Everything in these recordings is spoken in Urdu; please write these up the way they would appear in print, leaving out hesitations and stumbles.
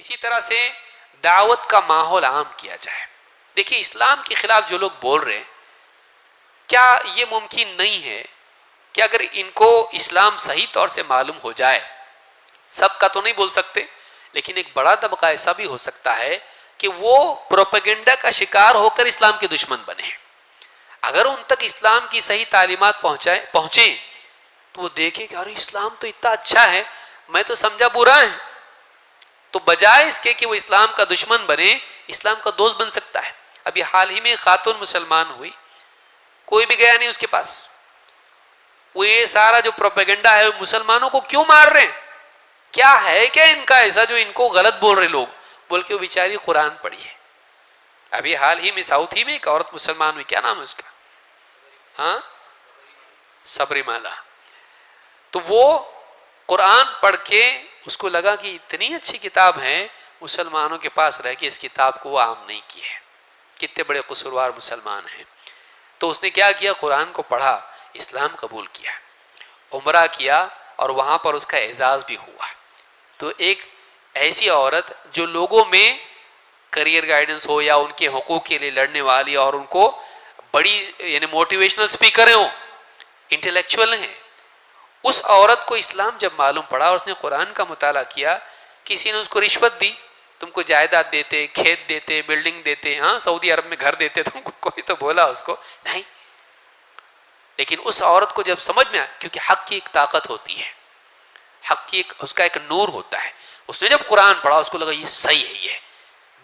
اسی طرح سے دعوت کا ماحول عام کیا جائے. دیکھیے اسلام کے خلاف جو لوگ بول رہے ہیں، کیا یہ ممکن نہیں ہے کہ اگر ان کو اسلام صحیح طور سے معلوم ہو جائے، سب کا تو نہیں بول سکتے لیکن ایک بڑا طبقہ ایسا بھی ہو سکتا ہے کہ وہ پروپیگنڈا کا شکار ہو کر اسلام کے دشمن بنے. اگر ان تک اسلام کی صحیح تعلیمات پہنچیں تو وہ دیکھیں کہ ارے اسلام تو اتنا اچھا ہے، میں تو سمجھا برا ہے، تو بجائے اس کے کہ وہ اسلام کا دشمن بنے، اسلام کا دوست بن سکتا ہے. ابھی حال ہی میں خاتون مسلمان ہوئی، کوئی بھی گیا نہیں اس کے پاس. وہ یہ سارا جو پروپیگنڈا ہے مسلمانوں کو کیوں مار رہے ہیں، کیا ہے کیا ان کا ایسا جو ان کو غلط بول رہے لوگ، بول کے وہ بیچاری قرآن پڑھی ہے. ابھی حال ہی میں ساؤتھ ہی میں ایک عورت مسلمان ہوئی، کیا نام ہے اس کا، ہاں صبری مالا. تو وہ قرآن پڑھ کے اس کو لگا کہ اتنی اچھی کتاب ہے، مسلمانوں کے پاس رہ کے اس کتاب کو وہ عام نہیں کی ہے، کتنے بڑے قصوروار مسلمان ہیں. تو اس نے کیا کیا، قرآن کو پڑھا، اسلام قبول کیا، عمرہ کیا اور وہاں پر اس کا اعزاز بھی ہوا. تو ایک ایسی عورت جو لوگوں میں کریئر گائیڈنس ہو یا ان کے حقوق کے لیے لڑنے والی اور ان کو بڑی یعنی موٹیویشنل اسپیکر ہوں، انٹلیکچوئل ہیں، اس عورت کو اسلام جب معلوم پڑا اور اس نے قرآن کا مطالعہ کیا، کسی نے اس کو رشوت دی، تم کو جائیداد دیتے، کھیت دیتے، بلڈنگ دیتے، ہاں سعودی عرب میں گھر دیتے، تم کو کوئی تو بولا اس کو نہیں. لیکن اس عورت کو جب سمجھ میں آیا، کیونکہ حق کی ایک طاقت ہوتی ہے، حق کی ایک اس کا ایک نور ہوتا ہے. اس نے جب قرآن پڑھا اس کو لگا یہ صحیح ہے، یہ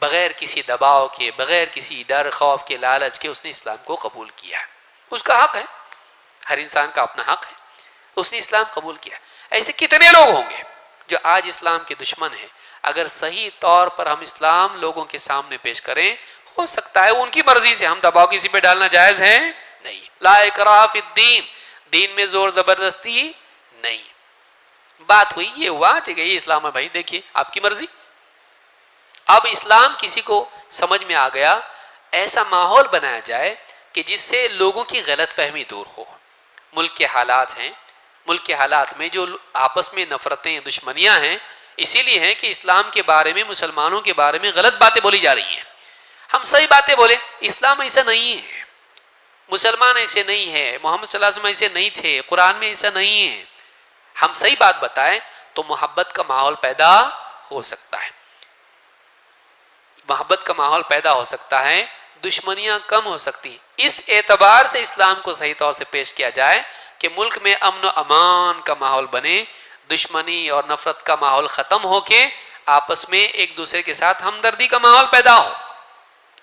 بغیر کسی دباؤ کے، بغیر کسی ڈر خوف کے لالچ کے اس نے اسلام کو قبول کیا. اس کا حق ہے، ہر انسان کا اپنا حق ہے، اس نے اسلام قبول کیا. ایسے کتنے لوگ ہوں گے جو آج اسلام کے دشمن ہیں. اگر صحیح طور پر ہم اسلام لوگوں کے سامنے پیش کریں، ہو سکتا ہے ان کی مرضی سے، ہم دباؤ کسی پہ ڈالنا جائز ہے نہیں. لا اکراہ فی الدین، دین میں زور زبردستی نہیں. بات ہوئی، یہ ہوا، ٹھیک ہے یہ اسلام ہے بھائی، دیکھیے آپ کی مرضی. اب اسلام کسی کو سمجھ میں آ گیا، ایسا ماحول بنایا جائے کہ جس سے لوگوں کی غلط فہمی دور ہو. ملک کے حالات ہیں، ملک کے حالات میں جو آپس میں نفرتیں دشمنیاں ہیں اسی لیے ہیں کہ اسلام کے بارے میں، مسلمانوں کے بارے میں غلط باتیں بولی جا رہی ہیں. ہم صحیح باتیں بولیں، اسلام ایسا نہیں ہے، مسلمان ایسے نہیں ہے، محمد صلی اللہ علیہ وسلم ایسے نہیں تھے، قرآن میں ایسا نہیں ہے. ہم صحیح بات بتائیں تو محبت کا ماحول پیدا ہو سکتا ہے، محبت کا ماحول پیدا ہو سکتا ہے، دشمنیاں کم ہو سکتی ہیں. اس اعتبار سے اسلام کو صحیح طور سے پیش کیا جائے کہ ملک میں امن و امان کا ماحول بنے، دشمنی اور نفرت کا ماحول ختم ہو کے آپس میں ایک دوسرے کے ساتھ ہمدردی کا ماحول پیدا ہو.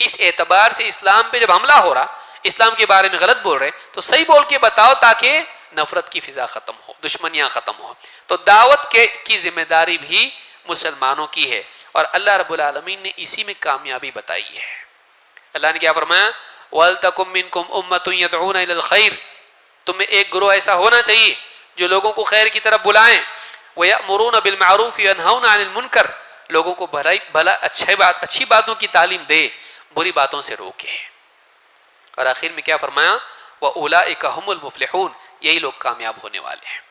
اس اعتبار سے اسلام پہ جب حملہ ہو رہا، اسلام کے بارے میں غلط بول رہے تو صحیح بول کے بتاؤ تاکہ نفرت کی فضا ختم ہو، دشمنیاں ختم ہو. تو دعوت کی ذمہ داری بھی مسلمانوں کی ہے اور اللہ رب العالمین نے اسی میں کامیابی بتائی ہے. اللہ نے کیا فرمایا، وَلْتَكُمْ مِنْكُمْ أُمَّةٌ يَدْعُونَ إِلَى الْخَيْرِ، تم میں ایک گروہ ایسا ہونا چاہیے جو لوگوں کو خیر کی طرف بلائیں، وَيَأْمُرُونَ بِالْمَعْرُوفِ وَيَنْهَوْنَ عَنِ الْمُنْكَرِ، لوگوں کو اچھی باتوں کی تعلیم دے، بری باتوں سے روکے. اور آخر میں کیا فرمایا، وَأُولَئِكَ هُمُ الْمُفْلِحُونَ، یہی لوگ کامیاب ہونے والے ہیں.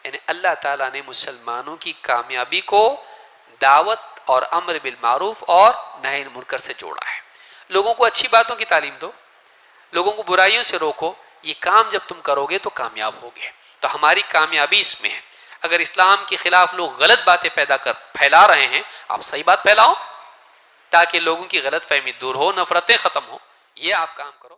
یعنی اللہ تعالیٰ نے مسلمانوں کی کامیابی کو دعوت اور امر بالمعروف اور نہی عن المنکر سے جوڑا ہے. لوگوں کو اچھی باتوں کی تعلیم دو، لوگوں کو برائیوں سے روکو، یہ کام جب تم کرو گے تو کامیاب ہوگے. تو ہماری کامیابی اس میں ہے. اگر اسلام کے خلاف لوگ غلط باتیں پھیلا رہے ہیں، آپ صحیح بات پھیلاؤ تاکہ لوگوں کی غلط فہمی دور ہو، نفرتیں ختم ہو، یہ آپ کام کرو.